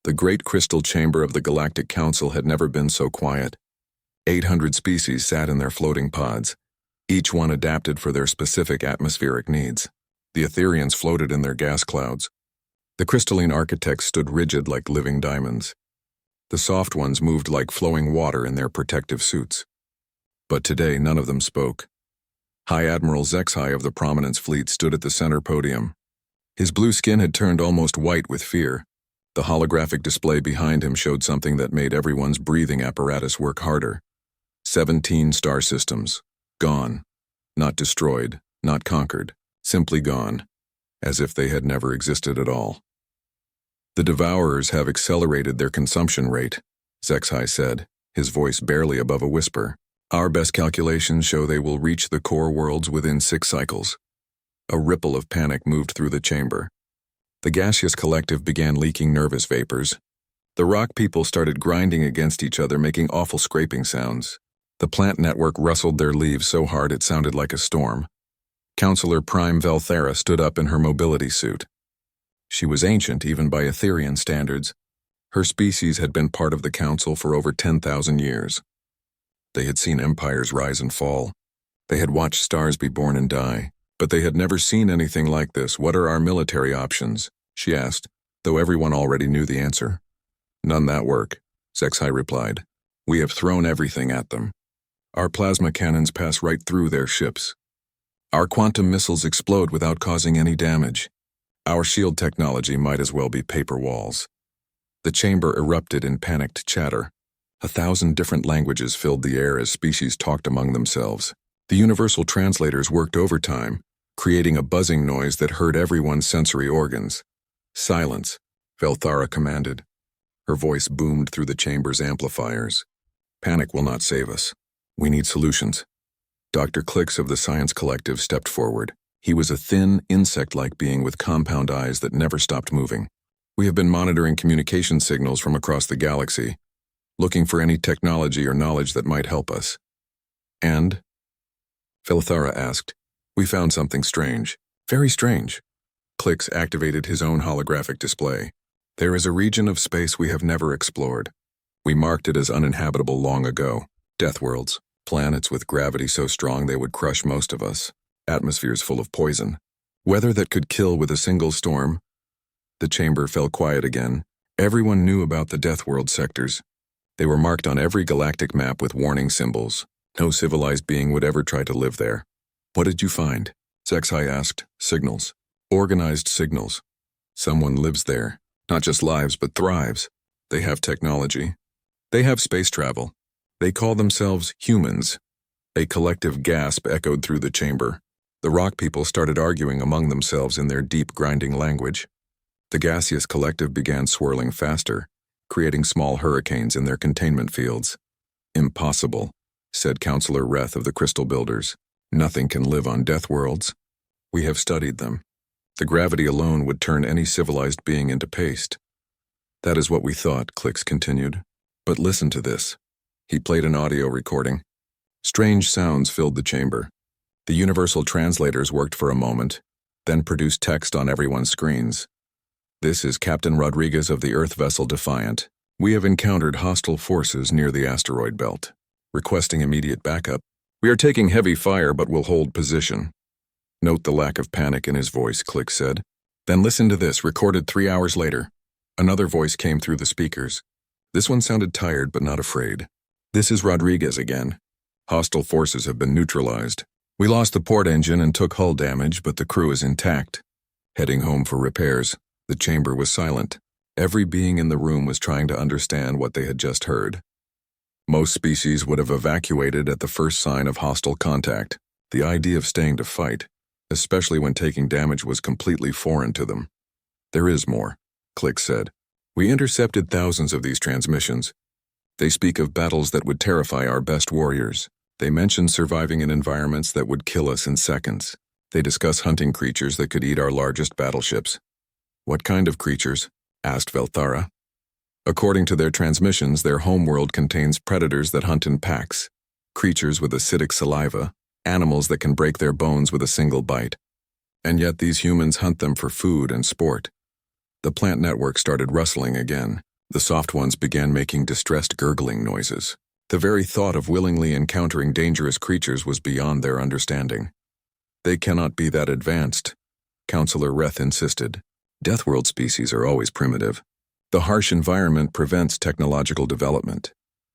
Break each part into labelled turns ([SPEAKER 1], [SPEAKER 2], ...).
[SPEAKER 1] The great crystal chamber of the Galactic Council had never been so quiet. 800 species sat in their floating pods, each one adapted for their specific atmospheric needs. The Etherians floated in their gas clouds. The crystalline architects stood rigid like living diamonds. The soft ones moved like flowing water in their protective suits. But today none of them spoke. High Admiral Zexai of the Prominence Fleet stood at the center podium. His blue skin had turned almost white with fear. The holographic display behind him showed something that made everyone's breathing apparatus work harder. 17 star systems. Gone. Not destroyed, not conquered, simply gone, as if they had never existed at all. The Devourers have accelerated their consumption rate, Zexai said, his voice barely above a whisper. Our best calculations show they will reach the core worlds within 6 cycles. A ripple of panic moved through the chamber. The gaseous collective began leaking nervous vapors. The rock people started grinding against each other, making awful scraping sounds. The plant network rustled their leaves so hard it sounded like a storm. Counselor Prime Velthera stood up in her mobility suit. She was ancient even by Etherian standards. Her species had been part of the Council for over 10,000 years. They had seen empires rise and fall. They had watched stars be born and die. But they had never seen anything like this. What are our military options? She asked, though everyone already knew the answer. None that work, Zexai replied. We have thrown everything at them. Our plasma cannons pass right through their ships. Our quantum missiles explode without causing any damage. Our shield technology might as well be paper walls. The chamber erupted in panicked chatter. 1,000 different languages filled the air as species talked among themselves. The universal translators worked overtime, creating a buzzing noise that hurt everyone's sensory organs. Silence, Velthara commanded. Her voice boomed through the chamber's amplifiers. Panic will not save us. We need solutions. Dr. Clix of the Science Collective stepped forward. He was a thin, insect-like being with compound eyes that never stopped moving. We have been monitoring communication signals from across the galaxy, looking for any technology or knowledge that might help us. And? Velthara asked. We found something strange. Very strange. Clix activated his own holographic display. There is a region of space we have never explored. We marked it as uninhabitable long ago. Deathworlds, planets with gravity so strong they would crush most of us. Atmospheres full of poison. Weather that could kill with a single storm. The chamber fell quiet again. Everyone knew about the Deathworld sectors. They were marked on every galactic map with warning symbols. No civilized being would ever try to live there. What did you find? Zexai asked. Signals. Organized signals. Someone lives there. Not just lives, but thrives. They have technology. They have space travel. They call themselves humans. A collective gasp echoed through the chamber. The rock people started arguing among themselves in their deep, grinding language. The gaseous collective began swirling faster, creating small hurricanes in their containment fields. Impossible, said Counselor Reth of the Crystal Builders. Nothing can live on Deathworlds. We have studied them. The gravity alone would turn any civilized being into paste. That is what we thought, Clix continued. But listen to this. He played an audio recording. Strange sounds filled the chamber. The universal translators worked for a moment, then produced text on everyone's screens. This is Captain Rodriguez of the Earth vessel Defiant. We have encountered hostile forces near the asteroid belt. Requesting immediate backup. We are taking heavy fire but will hold position. Note the lack of panic in his voice, Clix said. Then listen to this, recorded 3 hours later. Another voice came through the speakers. This one sounded tired but not afraid. This is Rodriguez again. Hostile forces have been neutralized. We lost the port engine and took hull damage, but the crew is intact. Heading home for repairs, the chamber was silent. Every being in the room was trying to understand what they had just heard. Most species would have evacuated at the first sign of hostile contact. The idea of staying to fight, especially when taking damage, was completely foreign to them. There is more, Clix said. We intercepted thousands of these transmissions. They speak of battles that would terrify our best warriors. They mention surviving in environments that would kill us in seconds. They discuss hunting creatures that could eat our largest battleships. What kind of creatures? Asked Velthara. According to their transmissions, their homeworld contains predators that hunt in packs, creatures with acidic saliva, animals that can break their bones with a single bite. And yet these humans hunt them for food and sport. The plant network started rustling again. The soft ones began making distressed gurgling noises. The very thought of willingly encountering dangerous creatures was beyond their understanding. They cannot be that advanced, Counselor Reth insisted. Deathworld species are always primitive. The harsh environment prevents technological development.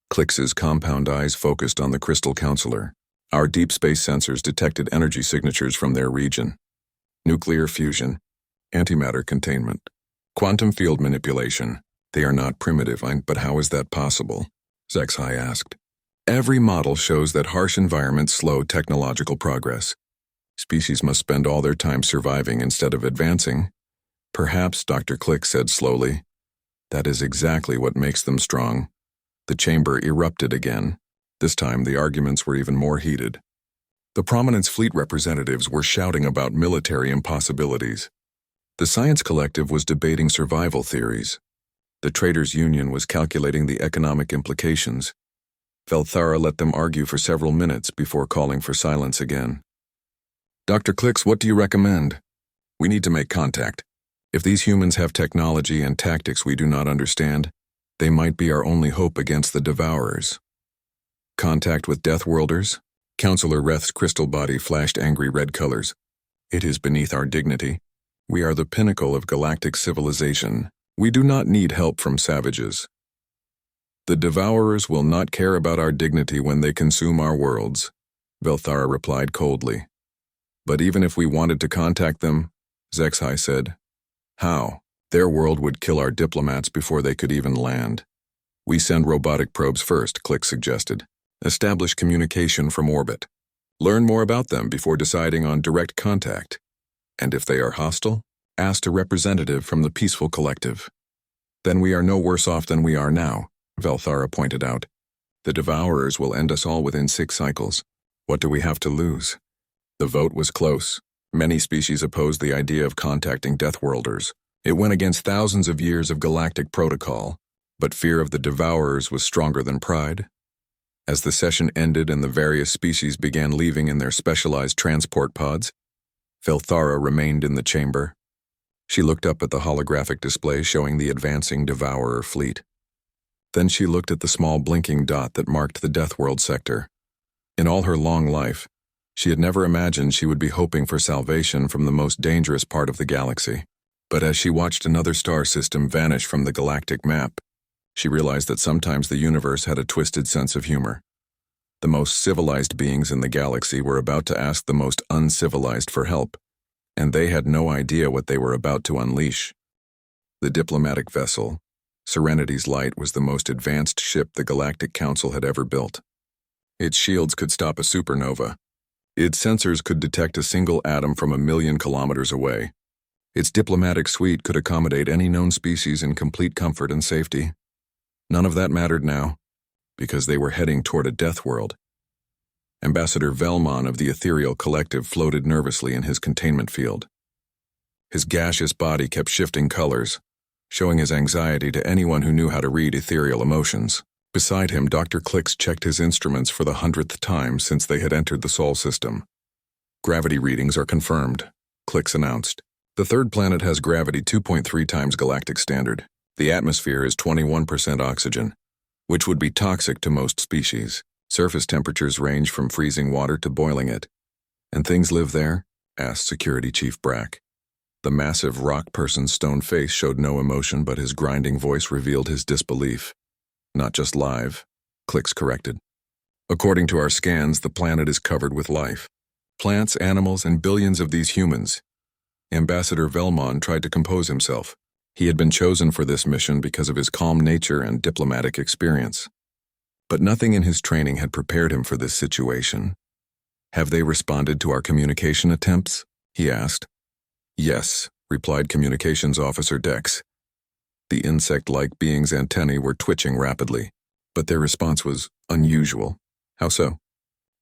[SPEAKER 1] Clix's compound eyes focused on the crystal counselor. Our deep space sensors detected energy signatures from their region. Nuclear fusion, antimatter containment, quantum field manipulation. They are not primitive, but how is that possible? Zexai asked. Every model shows that harsh environments slow technological progress. Species must spend all their time surviving instead of advancing. Perhaps, Dr. Click said slowly. That is exactly what makes them strong. The chamber erupted again. This time the arguments were even more heated. The Prominence Fleet representatives were shouting about military impossibilities. The Science Collective was debating survival theories. The Traders' Union was calculating the economic implications. Velthara let them argue for several minutes before calling for silence again. Dr. Clix, what do you recommend? We need to make contact. If these humans have technology and tactics we do not understand, they might be our only hope against the Devourers. Contact with Deathworlders? Counselor Reth's crystal body flashed angry red colors. It is beneath our dignity. We are the pinnacle of galactic civilization. We do not need help from savages. The Devourers will not care about our dignity when they consume our worlds, Velthara replied coldly. But even if we wanted to contact them, Zexai said, how? Their world would kill our diplomats before they could even land. We send robotic probes first, Click suggested. Establish communication from orbit. Learn more about them before deciding on direct contact. And if they are hostile, ask a representative from the peaceful collective. Then we are no worse off than we are now, Velthara pointed out. The Devourers will end us all within 6 cycles. What do we have to lose? The vote was close. Many species opposed the idea of contacting Deathworlders. It went against thousands of years of galactic protocol, but fear of the Devourers was stronger than pride. As the session ended and the various species began leaving in their specialized transport pods, Velthara remained in the chamber. She looked up at the holographic display showing the advancing Devourer fleet. Then she looked at the small blinking dot that marked the Deathworld sector. In all her long life, she had never imagined she would be hoping for salvation from the most dangerous part of the galaxy. But as she watched another star system vanish from the galactic map, she realized that sometimes the universe had a twisted sense of humor. The most civilized beings in the galaxy were about to ask the most uncivilized for help, and they had no idea what they were about to unleash. The diplomatic vessel, Serenity's Light, was the most advanced ship the Galactic Council had ever built. Its shields could stop a supernova. Its sensors could detect a single atom from 1,000,000 kilometers away. Its diplomatic suite could accommodate any known species in complete comfort and safety. None of that mattered now, because they were heading toward a death world. Ambassador Velmon of the Ethereal Collective floated nervously in his containment field. His gaseous body kept shifting colors, showing his anxiety to anyone who knew how to read ethereal emotions. Beside him, Dr. Clix checked his instruments for the 100th time since they had entered the Sol system. Gravity readings are confirmed, Clix announced. The third planet has gravity 2.3 times galactic standard. The atmosphere is 21% oxygen, which would be toxic to most species. Surface temperatures range from freezing water to boiling it. And things live there? Asked Security Chief Brack. The massive rock person's stone face showed no emotion, but his grinding voice revealed his disbelief. Not just live, Clix corrected. According to our scans, the planet is covered with life. Plants, animals, and billions of these humans. Ambassador Velmon tried to compose himself. He had been chosen for this mission because of his calm nature and diplomatic experience. But nothing in his training had prepared him for this situation. Have they responded to our communication attempts? He asked. Yes, replied Communications Officer Dex. The insect-like being's antennae were twitching rapidly, but their response was unusual. How so?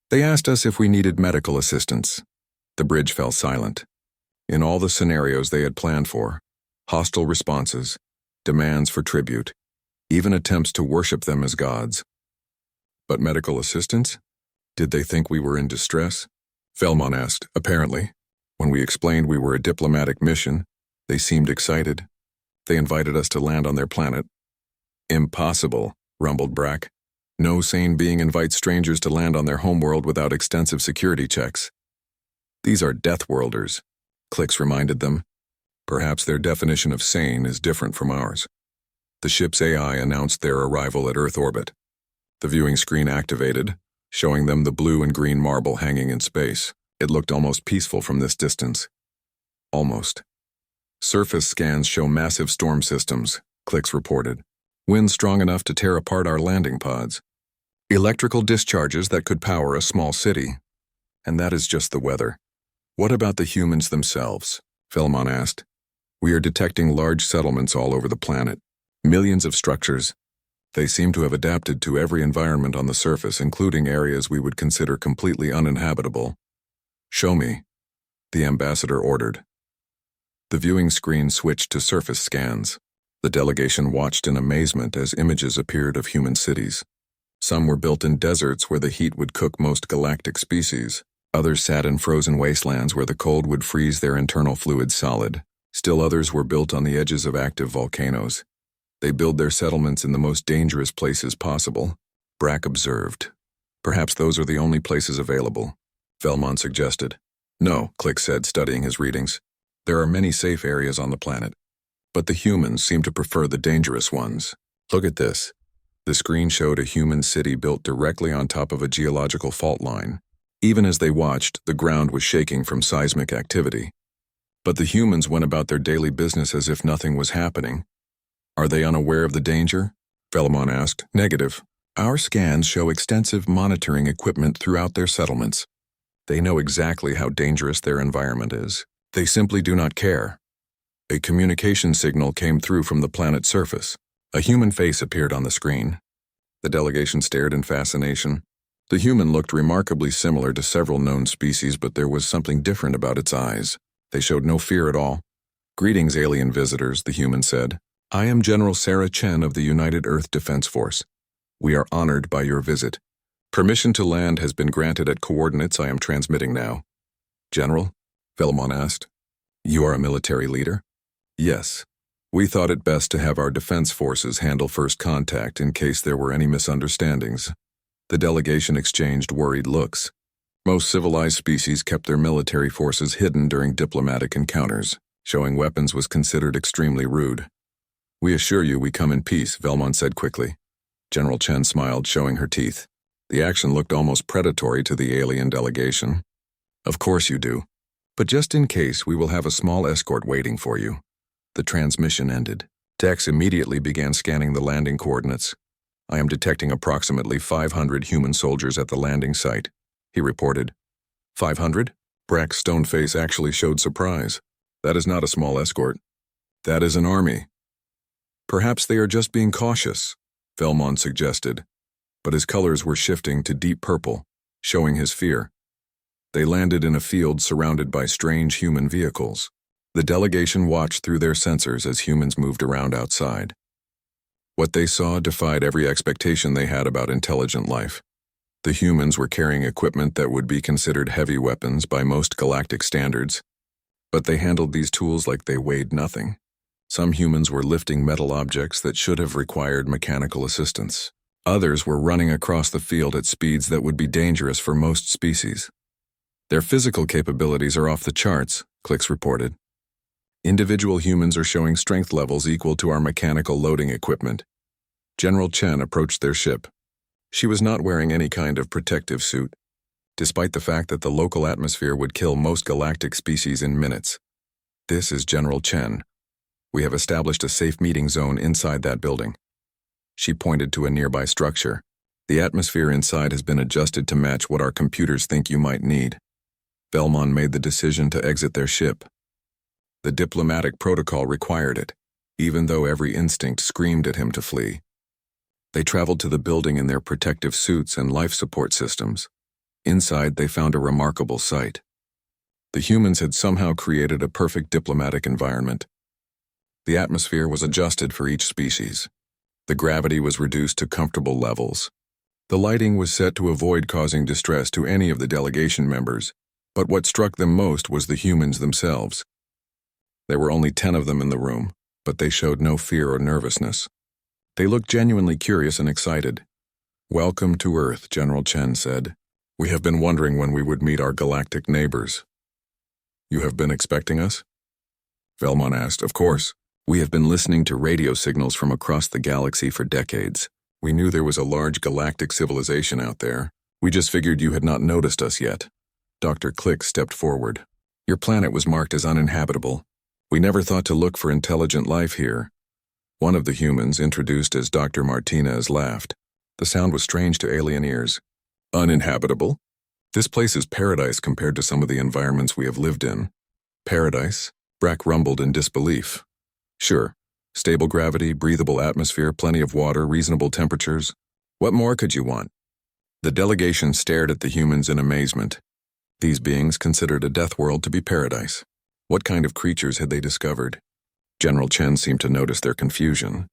[SPEAKER 1] They asked us if we needed medical assistance. The bridge fell silent. In all the scenarios they had planned for, hostile responses, demands for tribute, even attempts to worship them as gods. But medical assistance? Did they think we were in distress? Velmon asked, apparently. When we explained we were a diplomatic mission, they seemed excited. They invited us to land on their planet. Impossible, rumbled Brack. No sane being invites strangers to land on their homeworld without extensive security checks. These are Deathworlders, Clix reminded them. Perhaps their definition of sane is different from ours. The ship's AI announced their arrival at Earth orbit. The viewing screen activated, showing them the blue and green marble hanging in space. It looked almost peaceful from this distance. Almost. Surface scans show massive storm systems, Clix reported. Winds strong enough to tear apart our landing pods. Electrical discharges that could power a small city. And that is just the weather. What about the humans themselves? Philemon asked. We are detecting large settlements all over the planet. Millions of structures. They seem to have adapted to every environment on the surface, including areas we would consider completely uninhabitable. Show me, the ambassador ordered. The viewing screen switched to surface scans. The delegation watched in amazement as images appeared of human cities. Some were built in deserts where the heat would cook most galactic species. Others sat in frozen wastelands where the cold would freeze their internal fluids solid. Still others were built on the edges of active volcanoes. They build their settlements in the most dangerous places possible, Brack observed. Perhaps those are the only places available, Velmon suggested. No, Click said, studying his readings. There are many safe areas on the planet, but the humans seem to prefer the dangerous ones. Look at this. The screen showed a human city built directly on top of a geological fault line. Even as they watched, the ground was shaking from seismic activity. But the humans went about their daily business as if nothing was happening. Are they unaware of the danger? Velmon asked. Negative. Our scans show extensive monitoring equipment throughout their settlements. They know exactly how dangerous their environment is. They simply do not care. A communication signal came through from the planet's surface. A human face appeared on the screen. The delegation stared in fascination. The human looked remarkably similar to several known species, but there was something different about its eyes. They showed no fear at all. Greetings, alien visitors, the human said. I am General Sarah Chen of the United Earth Defense Force. We are honored by your visit. Permission to land has been granted at coordinates I am transmitting now. General? Velmon asked. You are a military leader? Yes. We thought it best to have our defense forces handle first contact in case there were any misunderstandings. The delegation exchanged worried looks. Most civilized species kept their military forces hidden during diplomatic encounters. Showing weapons was considered extremely rude. We assure you we come in peace, Velmon said quickly. General Chen smiled, showing her teeth. The action looked almost predatory to the alien delegation. Of course you do. But just in case, we will have a small escort waiting for you. The transmission ended. Tex immediately began scanning the landing coordinates. I am detecting approximately 500 human soldiers at the landing site, he reported. 500? Brack's stone face actually showed surprise. That is not a small escort. That is an army. Perhaps they are just being cautious, Velmon suggested, but his colors were shifting to deep purple, showing his fear. They landed in a field surrounded by strange human vehicles. The delegation watched through their sensors as humans moved around outside. What they saw defied every expectation they had about intelligent life. The humans were carrying equipment that would be considered heavy weapons by most galactic standards, but they handled these tools like they weighed nothing. Some humans were lifting metal objects that should have required mechanical assistance. Others were running across the field at speeds that would be dangerous for most species. Their physical capabilities are off the charts, Clix reported. Individual humans are showing strength levels equal to our mechanical loading equipment. General Chen approached their ship. She was not wearing any kind of protective suit, despite the fact that the local atmosphere would kill most galactic species in minutes. This is General Chen. We have established a safe meeting zone inside that building. She pointed to a nearby structure. The atmosphere inside has been adjusted to match what our computers think you might need. Velmon made the decision to exit their ship. The diplomatic protocol required it, even though every instinct screamed at him to flee. They traveled to the building in their protective suits and life support systems. Inside, they found a remarkable sight. The humans had somehow created a perfect diplomatic environment. The atmosphere was adjusted for each species. The gravity was reduced to comfortable levels. The lighting was set to avoid causing distress to any of the delegation members, but what struck them most was the humans themselves. There were only 10 of them in the room, but they showed no fear or nervousness. They looked genuinely curious and excited. "Welcome to Earth," General Chen said. "We have been wondering when we would meet our galactic neighbors." "You have been expecting us?" Velmon asked. "Of course. We have been listening to radio signals from across the galaxy for decades. We knew there was a large galactic civilization out there. We just figured you had not noticed us yet." Dr. Click stepped forward. "Your planet was marked as uninhabitable. We never thought to look for intelligent life here." One of the humans, introduced as Dr. Martinez, laughed. The sound was strange to alien ears. "Uninhabitable? This place is paradise compared to some of the environments we have lived in." "Paradise?" Brack rumbled in disbelief. "Sure. Stable gravity, breathable atmosphere, plenty of water, reasonable temperatures. What more could you want?" The delegation stared at the humans in amazement. These beings considered a death world to be paradise. What kind of creatures had they discovered? General Chen seemed to notice their confusion.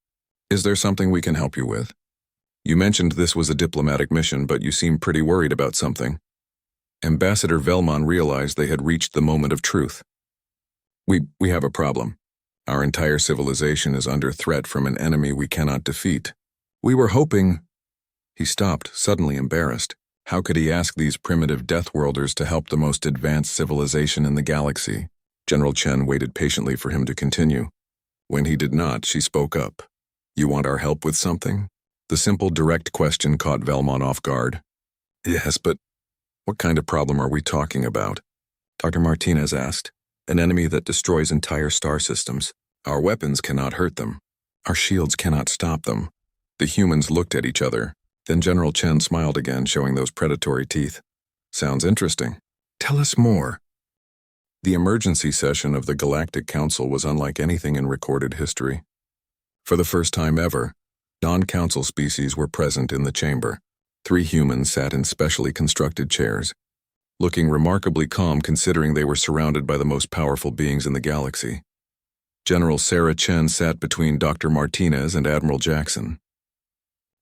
[SPEAKER 1] "Is there something we can help you with? You mentioned this was a diplomatic mission, but you seem pretty worried about something." Ambassador Velmon realized they had reached the moment of truth. We have a problem. Our entire civilization is under threat from an enemy we cannot defeat. We were hoping—" He stopped, suddenly embarrassed. How could he ask these primitive Deathworlders to help the most advanced civilization in the galaxy? General Chen waited patiently for him to continue. When he did not, she spoke up. "You want our help with something?" The simple, direct question caught Velmon off guard. "Yes, but what kind of problem are we talking about?" Dr. Martinez asked. "An enemy that destroys entire star systems. Our weapons cannot hurt them. Our shields cannot stop them." The humans looked at each other. Then General Chen smiled again, showing those predatory teeth. "Sounds interesting. Tell us more." The emergency session of the Galactic Council was unlike anything in recorded history. For the first time ever, non-council species were present in the chamber. 3 humans sat in specially constructed chairs, looking remarkably calm considering they were surrounded by the most powerful beings in the galaxy. General Sarah Chen sat between Dr. Martinez and Admiral Jackson.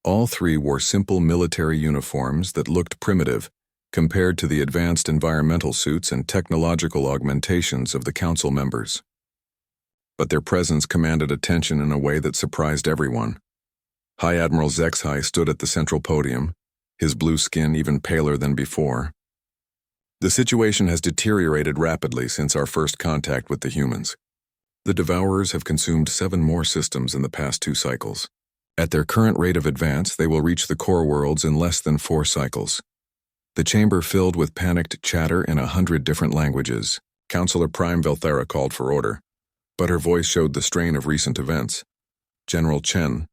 [SPEAKER 1] All 3 wore simple military uniforms that looked primitive compared to the advanced environmental suits and technological augmentations of the council members. But their presence commanded attention in a way that surprised everyone. High Admiral Zexhai stood at the central podium, his blue skin even paler than before. "The situation has deteriorated rapidly since our first contact with the humans. The Devourers have consumed 7 more systems in the past 2 cycles. At their current rate of advance, they will reach the core worlds in less than 4 cycles." The chamber filled with panicked chatter in 100 different languages. Counselor Prime Velthera called for order, but her voice showed the strain of recent events. "General Chen,"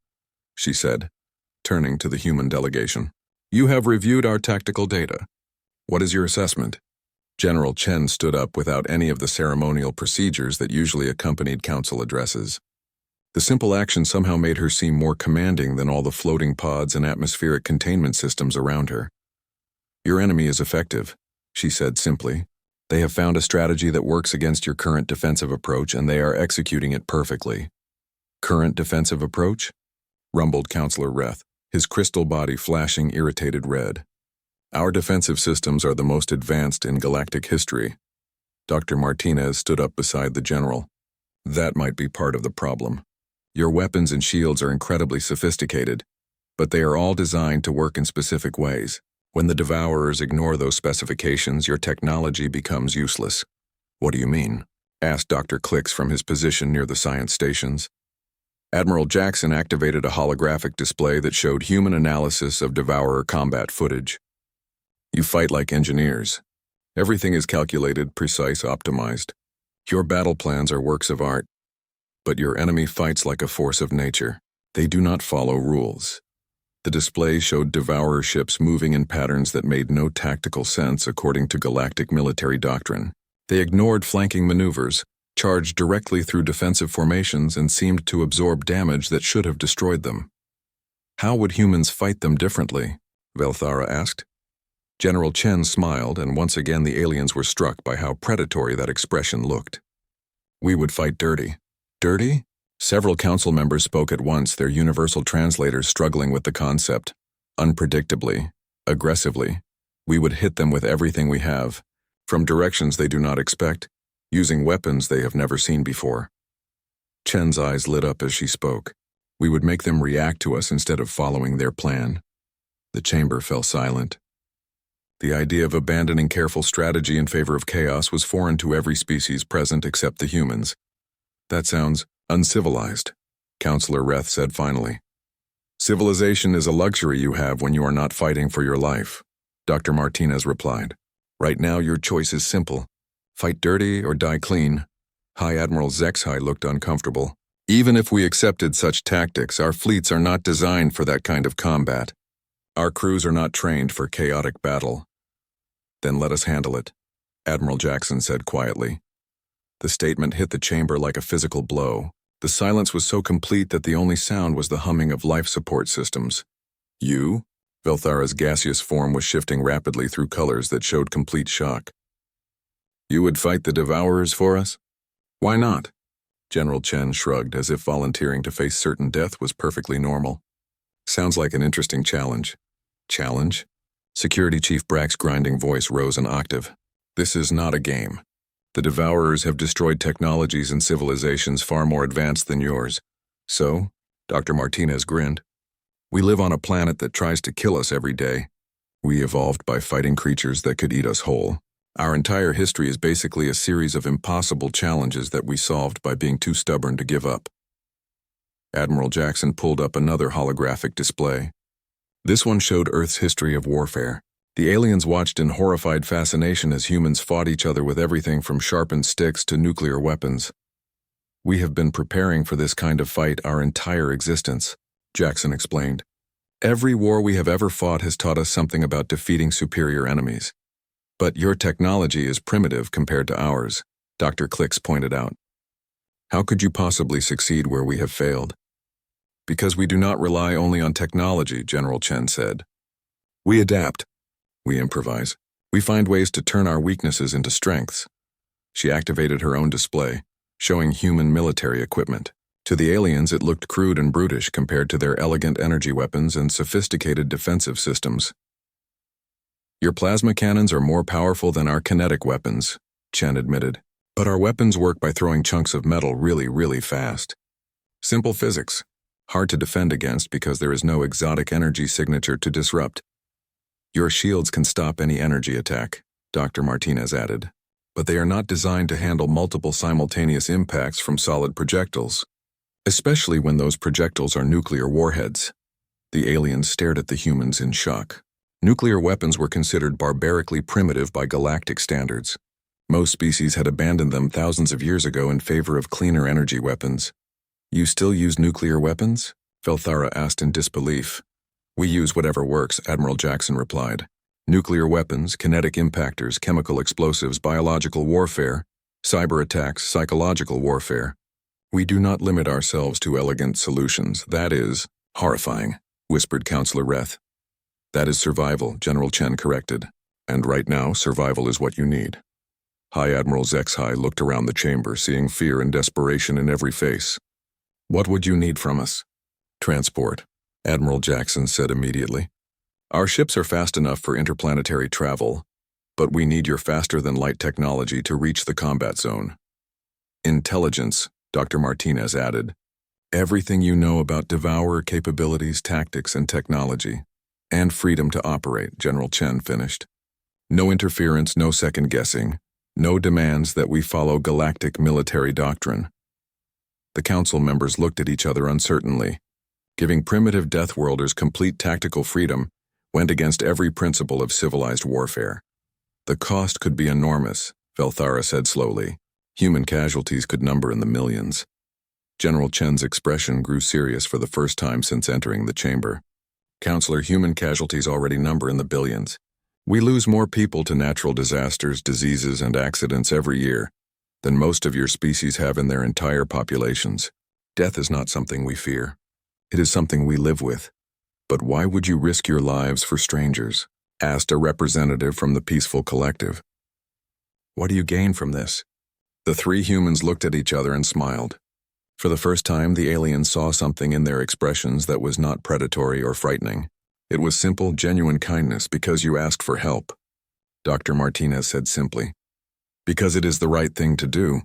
[SPEAKER 1] she said, turning to the human delegation, "you have reviewed our tactical data. What is your assessment?" General Chen stood up without any of the ceremonial procedures that usually accompanied council addresses. The simple action somehow made her seem more commanding than all the floating pods and atmospheric containment systems around her. "Your enemy is effective," she said simply. "They have found a strategy that works against your current defensive approach, and they are executing it perfectly." "Current defensive approach?" rumbled Counselor Reth, his crystal body flashing irritated red. "Our defensive systems are the most advanced in galactic history." Dr. Martinez stood up beside the general. "That might be part of the problem. Your weapons and shields are incredibly sophisticated, but they are all designed to work in specific ways. When the Devourers ignore those specifications, your technology becomes useless." "What do you mean?" asked Dr. Clicks from his position near the science stations. Admiral Jackson activated a holographic display that showed human analysis of Devourer combat footage. "You fight like engineers. Everything is calculated, precise, optimized. Your battle plans are works of art. But your enemy fights like a force of nature. They do not follow rules." The display showed Devourer ships moving in patterns that made no tactical sense according to galactic military doctrine. They ignored flanking maneuvers, charged directly through defensive formations, and seemed to absorb damage that should have destroyed them. "How would humans fight them differently?" Velthara asked. General Chen smiled, and once again the aliens were struck by how predatory that expression looked. "We would fight dirty." "Dirty?" Several council members spoke at once, their universal translators struggling with the concept. "Unpredictably, aggressively. We would hit them with everything we have, from directions they do not expect, using weapons they have never seen before." Chen's eyes lit up as she spoke. We would make them react to us instead of following their plan. The chamber fell silent. The idea of abandoning careful strategy in favor of chaos was foreign to every species present except the humans. That sounds uncivilized, Counselor Reth said finally. Civilization is a luxury you have when you are not fighting for your life, Dr. Martinez replied. Right now your choice is simple. Fight dirty or die clean. High Admiral Zexhai looked uncomfortable. Even if we accepted such tactics, our fleets are not designed for that kind of combat. Our crews are not trained for chaotic battle. Then let us handle it, Admiral Jackson said quietly. The statement hit the chamber like a physical blow. The silence was so complete that the only sound was the humming of life support systems. You? Velthara's gaseous form was shifting rapidly through colors that showed complete shock. You would fight the Devourers for us? Why not? General Chen shrugged as if volunteering to face certain death was perfectly normal. Sounds like an interesting challenge. Challenge? Security Chief Brack's grinding voice rose an octave. This is not a game. The Devourers have destroyed technologies and civilizations far more advanced than yours. So, Dr. Martinez grinned, we live on a planet that tries to kill us every day. We evolved by fighting creatures that could eat us whole. Our entire history is basically a series of impossible challenges that we solved by being too stubborn to give up. Admiral Jackson pulled up another holographic display. This one showed Earth's history of warfare. The aliens watched in horrified fascination as humans fought each other with everything from sharpened sticks to nuclear weapons. We have been preparing for this kind of fight our entire existence, Jackson explained. Every war we have ever fought has taught us something about defeating superior enemies. But your technology is primitive compared to ours, Dr. Klix pointed out. How could you possibly succeed where we have failed? Because we do not rely only on technology, General Chen said. We adapt. We improvise. We find ways to turn our weaknesses into strengths. She activated her own display, showing human military equipment. To the aliens, it looked crude and brutish compared to their elegant energy weapons and sophisticated defensive systems. Your plasma cannons are more powerful than our kinetic weapons, Chen admitted. But our weapons work by throwing chunks of metal really fast. Simple physics. Hard to defend against because there is no exotic energy signature to disrupt. Your shields can stop any energy attack, Dr. Martinez added, but they are not designed to handle multiple simultaneous impacts from solid projectiles, especially when those projectiles are nuclear warheads. The aliens stared at the humans in shock. Nuclear weapons were considered barbarically primitive by galactic standards. Most species had abandoned them thousands of years ago in favor of cleaner energy weapons. You still use nuclear weapons? Velthara asked in disbelief. We use whatever works, Admiral Jackson replied. Nuclear weapons, kinetic impactors, chemical explosives, biological warfare, cyber attacks, psychological warfare. We do not limit ourselves to elegant solutions. That is horrifying, whispered Counselor Reth. That is survival, General Chen corrected. And right now, survival is what you need. High Admiral Zexhai looked around the chamber, seeing fear and desperation in every face. What would you need from us? Transport, Admiral Jackson said immediately. Our ships are fast enough for interplanetary travel, but we need your faster-than-light technology to reach the combat zone. Intelligence, Dr. Martinez added. Everything you know about Devourer capabilities, tactics, and technology. And freedom to operate, General Chen finished. No interference, no second-guessing. No demands that we follow galactic military doctrine. The council members looked at each other uncertainly. Giving primitive Deathworlders complete tactical freedom went against every principle of civilized warfare. The cost could be enormous, Velthara said slowly. Human casualties could number in the millions. General Chen's expression grew serious for the first time since entering the chamber. Counselor, human casualties already number in the billions. We lose more people to natural disasters, diseases, and accidents every year than most of your species have in their entire populations. Death is not something we fear. It is something we live with. But why would you risk your lives for strangers? Asked a representative from the peaceful collective. What do you gain from this? The three humans looked at each other and smiled. For the first time, the aliens saw something in their expressions that was not predatory or frightening. It was simple, genuine kindness because you asked for help. Dr. Martinez said simply. Because it is the right thing to do,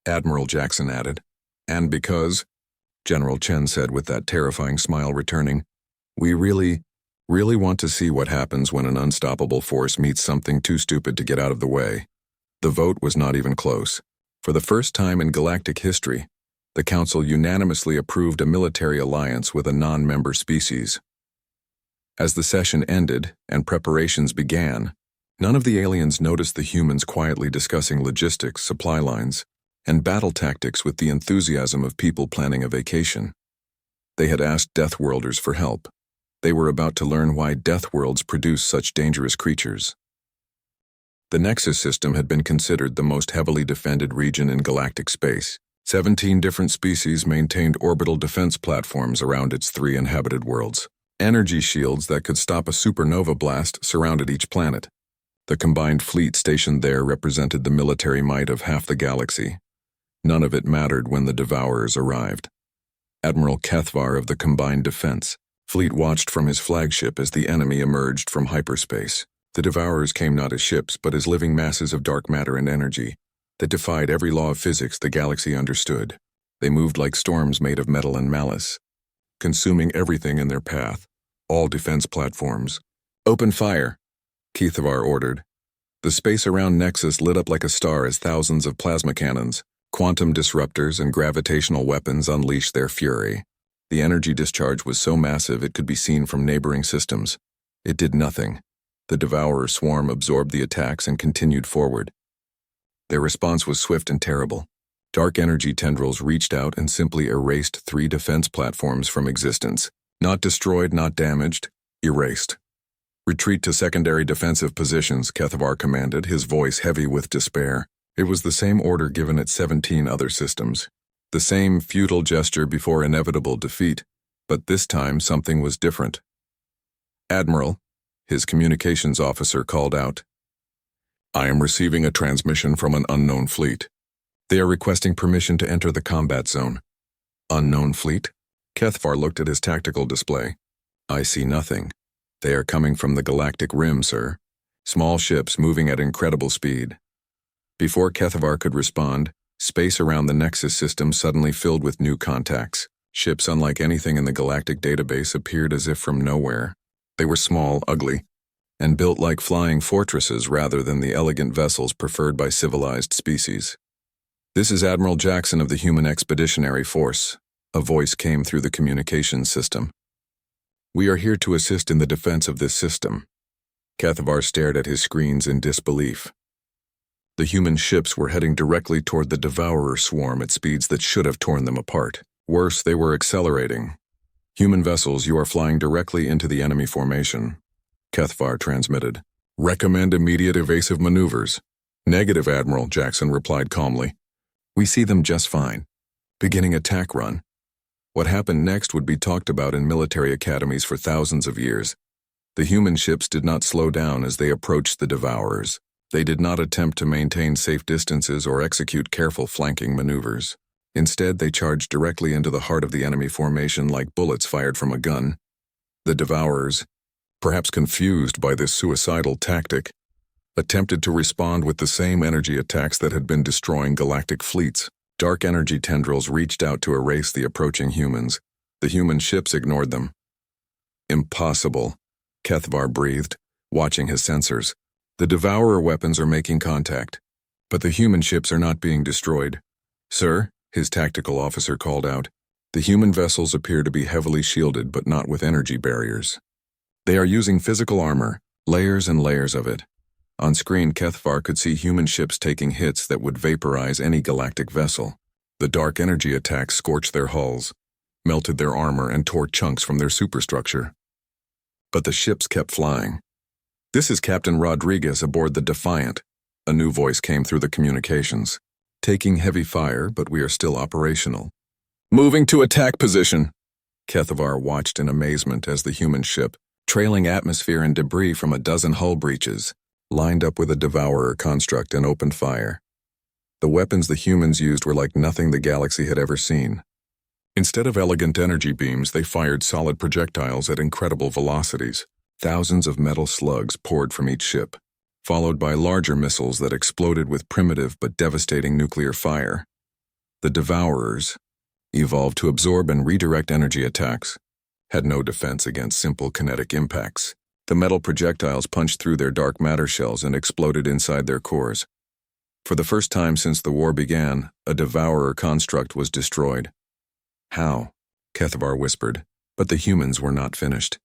[SPEAKER 1] Admiral Jackson added. And because General Chen said with that terrifying smile returning. We really want to see what happens when an unstoppable force meets something too stupid to get out of the way. The vote was not even close. For the first time in galactic history, the Council unanimously approved a military alliance with a non-member species. As the session ended and preparations began, none of the aliens noticed the humans quietly discussing logistics, supply lines, and battle tactics with the enthusiasm of people planning a vacation. They had asked Deathworlders for help. They were about to learn why Deathworlds produce such dangerous creatures. The Nexus system had been considered the most heavily defended region in galactic space. 17 different species maintained orbital defense platforms around its 3 inhabited worlds. Energy shields that could stop a supernova blast surrounded each planet. The combined fleet stationed there represented the military might of half the galaxy. None of it mattered when the Devourers arrived. Admiral Kethvar of the Combined Defense Fleet watched from his flagship as the enemy emerged from hyperspace. The Devourers came not as ships but as living masses of dark matter and energy that defied every law of physics the galaxy understood. They moved like storms made of metal and malice, consuming everything in their path. All defense platforms. Open fire, Kethvar ordered. The space around Nexus lit up like a star as thousands of plasma cannons, quantum disruptors, and gravitational weapons unleashed their fury. The energy discharge was so massive it could be seen from neighboring systems. It did nothing. The Devourer swarm absorbed the attacks and continued forward. Their response was swift and terrible. Dark energy tendrils reached out and simply erased 3 defense platforms from existence. Not destroyed, not damaged, erased. Retreat to secondary defensive positions, Kethvar commanded, his voice heavy with despair. It was the same order given at 17 other systems. The same futile gesture before inevitable defeat, but this time something was different. Admiral, his communications officer called out. I am receiving a transmission from an unknown fleet. They are requesting permission to enter the combat zone. Unknown fleet? Kethvar looked at his tactical display. I see nothing. They are coming from the galactic rim, sir. Small ships moving at incredible speed. Before Kethvar could respond, space around the Nexus system suddenly filled with new contacts. Ships unlike anything in the galactic database appeared as if from nowhere. They were small, ugly, and built like flying fortresses rather than the elegant vessels preferred by civilized species. This is Admiral Jackson of the Human Expeditionary Force. A voice came through the communications system. We are here to assist in the defense of this system. Kethvar stared at his screens in disbelief. The human ships were heading directly toward the Devourer swarm at speeds that should have torn them apart. Worse, they were accelerating. Human vessels, you are flying directly into the enemy formation. Kethvar transmitted. Recommend immediate evasive maneuvers. Negative, Admiral, Jackson replied calmly. We see them just fine. Beginning attack run. What happened next would be talked about in military academies for thousands of years. The human ships did not slow down as they approached the Devourers. They did not attempt to maintain safe distances or execute careful flanking maneuvers. Instead, they charged directly into the heart of the enemy formation like bullets fired from a gun. The Devourers, perhaps confused by this suicidal tactic, attempted to respond with the same energy attacks that had been destroying galactic fleets. Dark energy tendrils reached out to erase the approaching humans. The human ships ignored them. Impossible, Kethvar breathed, watching his sensors. The Devourer weapons are making contact, but the human ships are not being destroyed. Sir, his tactical officer called out, the human vessels appear to be heavily shielded but not with energy barriers. They are using physical armor, layers and layers of it. On screen, Kethvar could see human ships taking hits that would vaporize any galactic vessel. The dark energy attacks scorched their hulls, melted their armor, and tore chunks from their superstructure. But the ships kept flying. This is Captain Rodriguez aboard the Defiant. A new voice came through the communications. Taking heavy fire, but we are still operational. Moving to attack position. Kethvar watched in amazement as the human ship, trailing atmosphere and debris from a dozen hull breaches, lined up with a Devourer construct and opened fire. The weapons the humans used were like nothing the galaxy had ever seen. Instead of elegant energy beams, they fired solid projectiles at incredible velocities. Thousands of metal slugs poured from each ship, followed by larger missiles that exploded with primitive but devastating nuclear fire. The Devourers, evolved to absorb and redirect energy attacks, had no defense against simple kinetic impacts. The metal projectiles punched through their dark matter shells and exploded inside their cores. For the first time since the war began, a devourer construct was destroyed. How? Kethavar whispered, but the humans were not finished.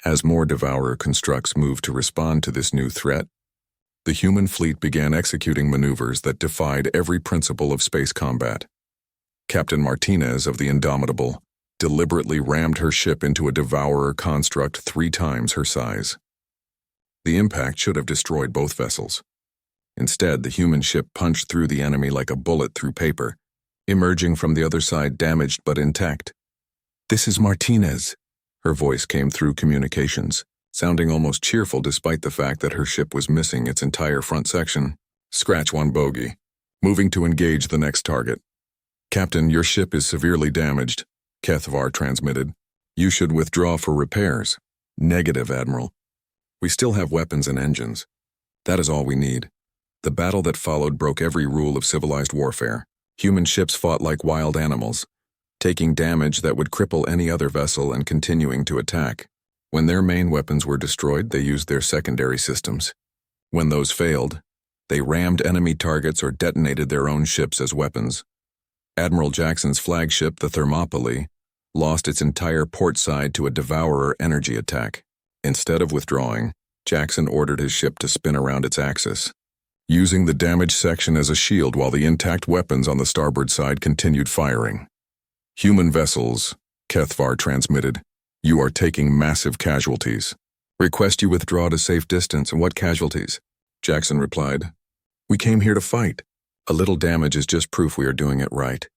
[SPEAKER 1] As more devourer constructs moved to respond to this new threat, the human fleet began executing maneuvers that defied every principle of space combat. Captain Martinez of the Indomitable deliberately rammed her ship into a devourer construct 3 times her size. The impact should have destroyed both vessels. Instead, the human ship punched through the enemy like a bullet through paper, emerging from the other side damaged but intact. "This is Martinez." Her voice came through communications, sounding almost cheerful despite the fact that her ship was missing its entire front section. "Scratch 1 bogey. Moving to engage the next target." "Captain, your ship is severely damaged," Kethavar transmitted. "You should withdraw for repairs." "Negative, Admiral. We still have weapons and engines. That is all we need." The battle that followed broke every rule of civilized warfare. Human ships fought like wild animals, taking damage that would cripple any other vessel and continuing to attack. When their main weapons were destroyed, they used their secondary systems. When those failed, they rammed enemy targets or detonated their own ships as weapons. Admiral Jackson's flagship, the Thermopylae, lost its entire port side to a devourer energy attack. Instead of withdrawing, Jackson ordered his ship to spin around its axis, using the damaged section as a shield while the intact weapons on the starboard side continued firing. "Human vessels," Kethavar transmitted. "You are taking massive casualties. Request you withdraw to safe distance." "And what casualties?" Jackson replied. "We came here to fight. A little damage is just proof we are doing it right."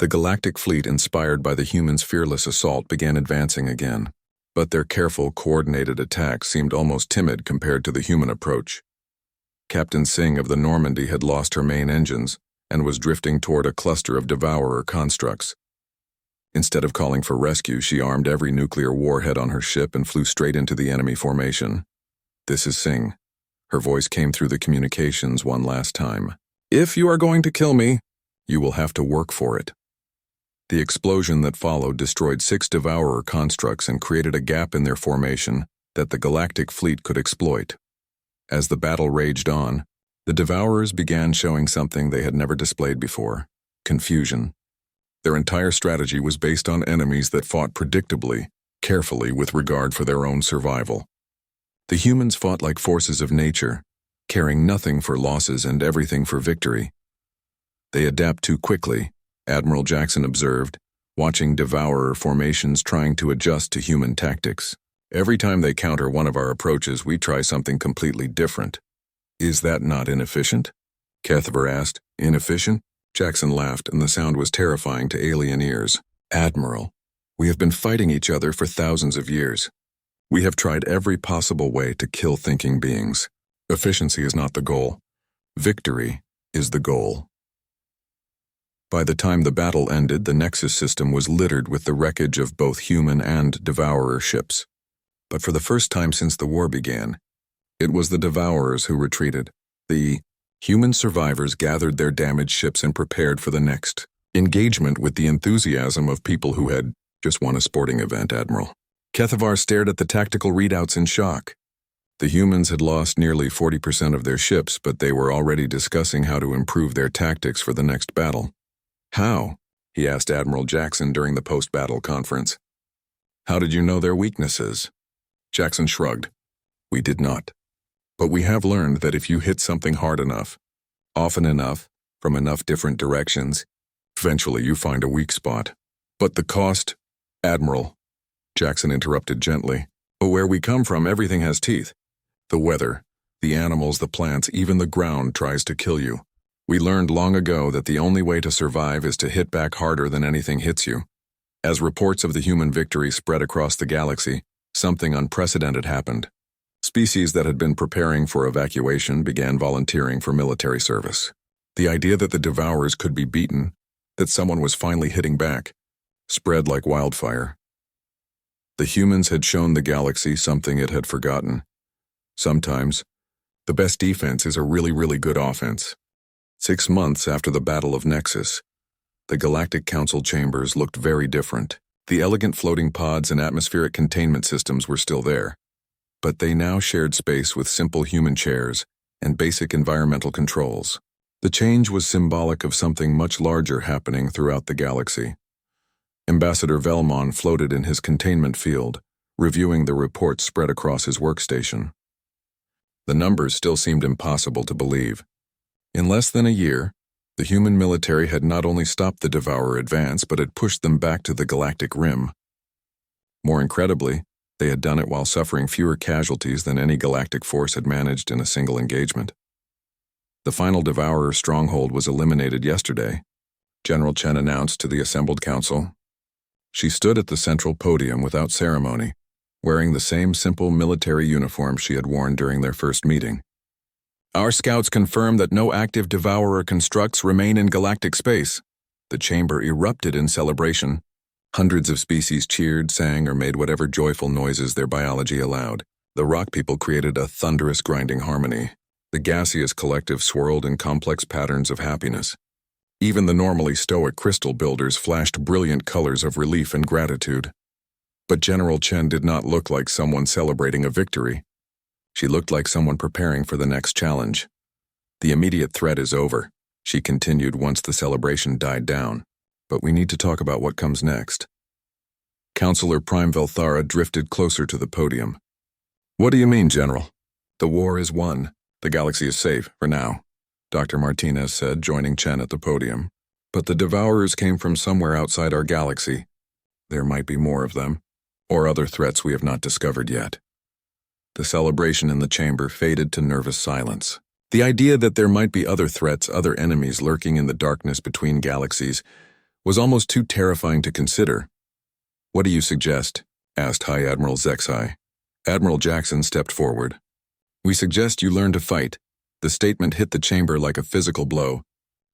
[SPEAKER 1] The Galactic fleet, inspired by the humans' fearless assault, began advancing again, but their careful, coordinated attacks seemed almost timid compared to the human approach. Captain Singh of the Normandy had lost her main engines and was drifting toward a cluster of devourer constructs. Instead of calling for rescue, she armed every nuclear warhead on her ship and flew straight into the enemy formation. "This is Singh." Her voice came through the communications one last time. "If you are going to kill me, you will have to work for it." The explosion that followed destroyed 6 devourer constructs and created a gap in their formation that the Galactic fleet could exploit. As the battle raged on, the devourers began showing something they had never displayed before: confusion. Their entire strategy was based on enemies that fought predictably, carefully with regard for their own survival. The humans fought like forces of nature, caring nothing for losses and everything for victory. "They adapt too quickly," Admiral Jackson observed, watching devourer formations trying to adjust to human tactics. "Every time they counter one of our approaches, we try something completely different." "Is that not inefficient?" Kethavar asked. "Inefficient?" Jackson laughed, and the sound was terrifying to alien ears. "Admiral, we have been fighting each other for thousands of years. We have tried every possible way to kill thinking beings. Efficiency is not the goal. Victory is the goal." By the time the battle ended, the Nexus system was littered with the wreckage of both human and devourer ships. But for the first time since the war began, it was the devourers who retreated. The human survivors gathered their damaged ships and prepared for the next engagement with the enthusiasm of people who had just won a sporting event, Admiral. Kethavar stared at the tactical readouts in shock. The humans had lost nearly 40% of their ships, but they were already discussing how to improve their tactics for the next battle. "How?" he asked Admiral Jackson during the post-battle conference. "How did you know their weaknesses?" Jackson shrugged. "We did not. But we have learned that if you hit something hard enough, often enough, from enough different directions, eventually you find a weak spot. But the cost..." "Admiral," Jackson interrupted gently. "But where we come from, everything has teeth. The weather, the animals, the plants, even the ground tries to kill you. We learned long ago that the only way to survive is to hit back harder than anything hits you." As reports of the human victory spread across the galaxy, something unprecedented happened. Species that had been preparing for evacuation began volunteering for military service. The idea that the devourers could be beaten, that someone was finally hitting back, spread like wildfire. The humans had shown the galaxy something it had forgotten. Sometimes, the best defense is a really, really good offense. 6 months after the Battle of Nexus, The Galactic Council chambers looked very different. The elegant floating pods and atmospheric containment systems were still there, but they now shared space with simple human chairs and basic environmental controls. The change was symbolic of something much larger happening throughout the galaxy. Ambassador Velmon floated in his containment field, reviewing the reports spread across his workstation. The numbers still seemed impossible to believe. In less than a year, the human military had not only stopped the Devourer advance, but had pushed them back to the galactic rim. More incredibly, they had done it while suffering fewer casualties than any galactic force had managed in a single engagement. The final Devourer stronghold was eliminated yesterday, General Chen announced to the assembled council. She stood at the central podium without ceremony, wearing the same simple military uniform she had worn during their first meeting. Our scouts confirm that no active Devourer constructs remain in galactic space. The chamber erupted in celebration. Hundreds of species cheered, sang, or made whatever joyful noises their biology allowed. The rock people created a thunderous grinding harmony. The gaseous collective swirled in complex patterns of happiness. Even the normally stoic crystal builders flashed brilliant colors of relief and gratitude. But General Chen did not look like someone celebrating a victory. She looked like someone preparing for the next challenge. The immediate threat is over, she continued once the celebration died down. But we need to talk about what comes next. Counselor Prime Velthara drifted closer to the podium. What do you mean, General? The war is won. The galaxy is safe, for now, Dr. Martinez said, joining Chen at the podium. But the Devourers came from somewhere outside our galaxy. There might be more of them, or other threats we have not discovered yet. The celebration in the chamber faded to nervous silence. The idea that there might be other threats, other enemies lurking in the darkness between galaxies, was almost too terrifying to consider. What do you suggest? Asked High Admiral Zexai. Admiral Jackson stepped forward. We suggest you learn to fight. The statement hit the chamber like a physical blow.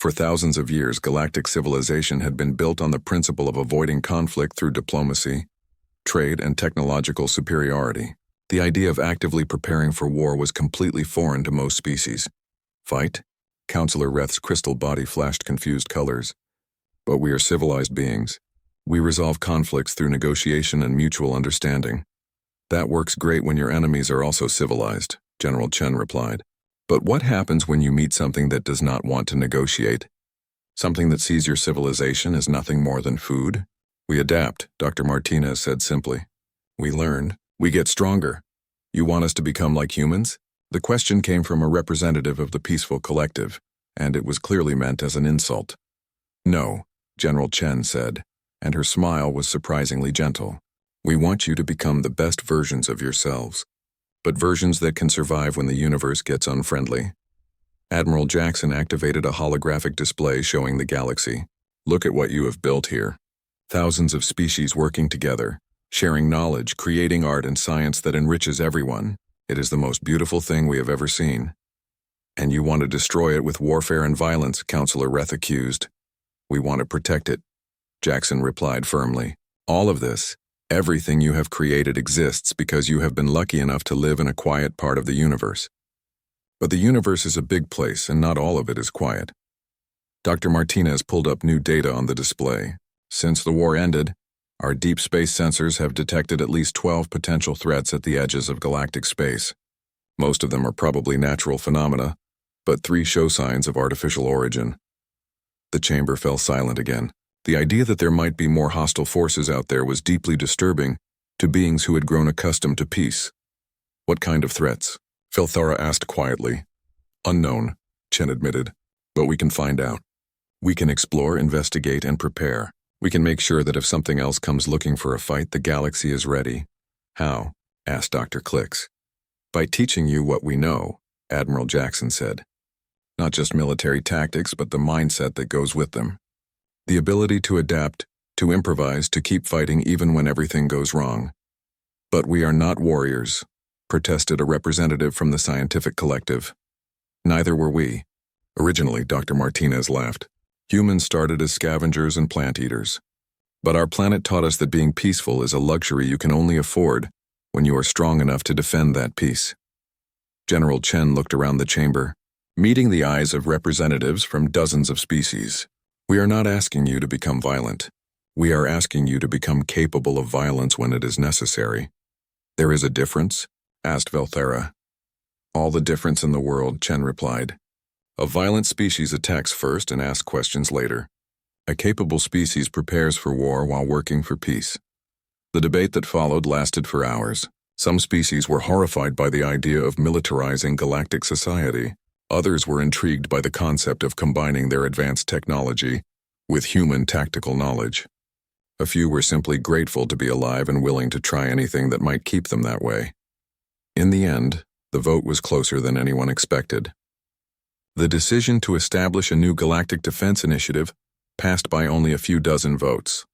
[SPEAKER 1] For thousands of years, galactic civilization had been built on the principle of avoiding conflict through diplomacy, trade, and technological superiority. The idea of actively preparing for war was completely foreign to most species. Fight? Counselor Reth's crystal body flashed confused colors. But we are civilized beings. We resolve conflicts through negotiation and mutual understanding. That works great when your enemies are also civilized, General Chen replied. But what happens when you meet something that does not want to negotiate? Something that sees your civilization as nothing more than food? We adapt, Dr. Martinez said simply. We learn. We get stronger. You want us to become like humans? The question came from a representative of the peaceful collective, and it was clearly meant as an insult. No, General Chen said, and her smile was surprisingly gentle. We want you to become the best versions of yourselves, but versions that can survive when the universe gets unfriendly. Admiral Jackson activated a holographic display showing the galaxy. Look at what you have built here. Thousands of species working together, sharing knowledge, creating art and science that enriches everyone. It is the most beautiful thing we have ever seen. And you want to destroy it with warfare and violence, Counselor Reth accused. We want to protect it, Jackson replied firmly. All of this, everything you have created exists because you have been lucky enough to live in a quiet part of the universe. But the universe is a big place and not all of it is quiet. Dr. Martinez pulled up new data on the display. Since the war ended, our deep space sensors have detected at least 12 potential threats at the edges of galactic space. Most of them are probably natural phenomena, but 3 show signs of artificial origin. The chamber fell silent again. The idea that there might be more hostile forces out there was deeply disturbing to beings who had grown accustomed to peace. What kind of threats? Velthara asked quietly. Unknown, Chen admitted, but we can find out. We can explore, investigate, and prepare. We can make sure that if something else comes looking for a fight, the galaxy is ready. How? Asked Dr. Clicks. By teaching you what we know, Admiral Jackson said. Not just military tactics, but the mindset that goes with them. The ability to adapt, to improvise, to keep fighting even when everything goes wrong. But we are not warriors, protested a representative from the scientific collective. Neither were we. Originally, Dr. Martinez laughed. Humans started as scavengers and plant eaters. But our planet taught us that being peaceful is a luxury you can only afford when you are strong enough to defend that peace. General Chen looked around the chamber, meeting the eyes of representatives from dozens of species. We are not asking you to become violent. We are asking you to become capable of violence when it is necessary. There is a difference? Asked Velthera. All the difference in the world, Chen replied. A violent species attacks first and asks questions later. A capable species prepares for war while working for peace. The debate that followed lasted for hours. Some species were horrified by the idea of militarizing galactic society. Others were intrigued by the concept of combining their advanced technology with human tactical knowledge. A few were simply grateful to be alive and willing to try anything that might keep them that way. In the end, the vote was closer than anyone expected. The decision to establish a new galactic defense initiative passed by only a few dozen votes.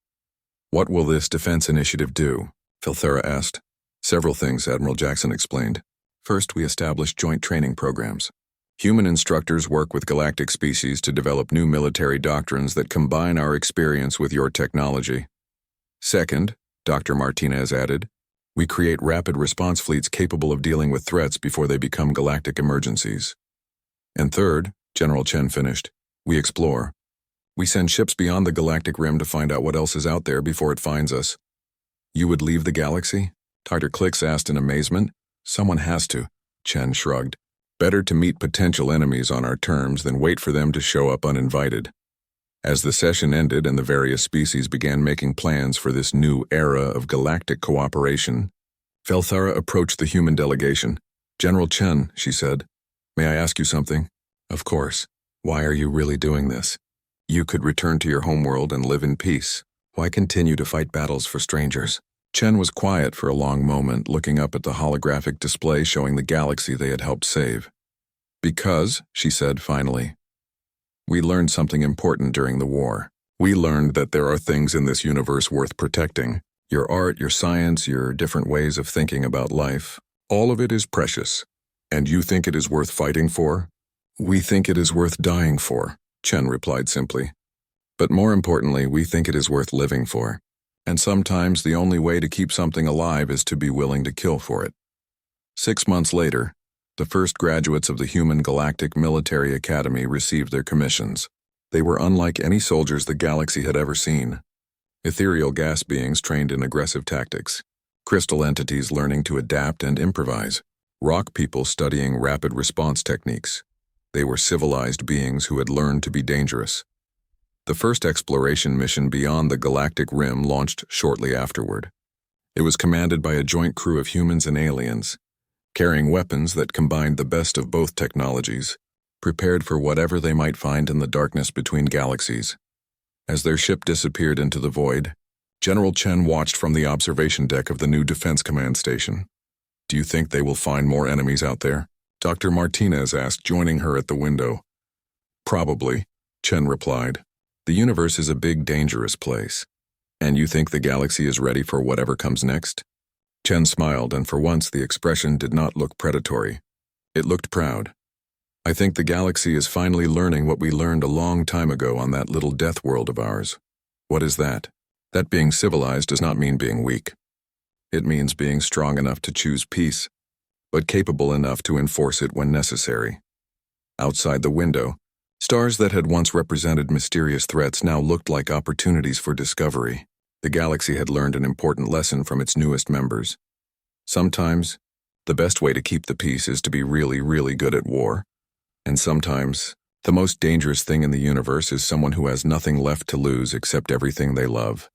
[SPEAKER 1] What will this defense initiative do? Velthera asked. Several things, Admiral Jackson explained. First, we established joint training programs. Human instructors work with galactic species to develop new military doctrines that combine our experience with your technology. Second, Dr. Martinez added, we create rapid response fleets capable of dealing with threats before they become galactic emergencies. And third, General Chen finished, we explore. We send ships beyond the galactic rim to find out what else is out there before it finds us. You would leave the galaxy? Tartar Clicks asked in amazement. Someone has to, Chen shrugged. Better to meet potential enemies on our terms than wait for them to show up uninvited. As the session ended and the various species began making plans for this new era of galactic cooperation, Velthera approached the human delegation. General Chen, she said, may I ask you something? Of course. Why are you really doing this? You could return to your homeworld and live in peace. Why continue to fight battles for strangers? Chen was quiet for a long moment, looking up at the holographic display showing the galaxy they had helped save. Because, she said finally, we learned something important during the war. We learned that there are things in this universe worth protecting. Your art, your science, your different ways of thinking about life, all of it is precious. And you think it is worth fighting for? We think it is worth dying for, Chen replied simply. But more importantly, we think it is worth living for. And sometimes the only way to keep something alive is to be willing to kill for it. 6 months later, the first graduates of the Human Galactic Military Academy received their commissions. They were unlike any soldiers the galaxy had ever seen. Ethereal gas beings trained in aggressive tactics, crystal entities learning to adapt and improvise, rock people studying rapid response techniques. They were civilized beings who had learned to be dangerous. The first exploration mission beyond the galactic rim launched shortly afterward. It was commanded by a joint crew of humans and aliens, carrying weapons that combined the best of both technologies, prepared for whatever they might find in the darkness between galaxies. As their ship disappeared into the void, General Chen watched from the observation deck of the new Defense Command Station. Do you think they will find more enemies out there? Dr. Martinez asked, joining her at the window. Probably, Chen replied. The universe is a big, dangerous place. And you think the galaxy is ready for whatever comes next? Chen smiled, and for once the expression did not look predatory. It looked proud. I think the galaxy is finally learning what we learned a long time ago on that little death world of ours. What is that? That being civilized does not mean being weak. It means being strong enough to choose peace, but capable enough to enforce it when necessary. Outside the window, stars that had once represented mysterious threats now looked like opportunities for discovery. The galaxy had learned an important lesson from its newest members. Sometimes, the best way to keep the peace is to be really, really good at war. And sometimes, the most dangerous thing in the universe is someone who has nothing left to lose except everything they love.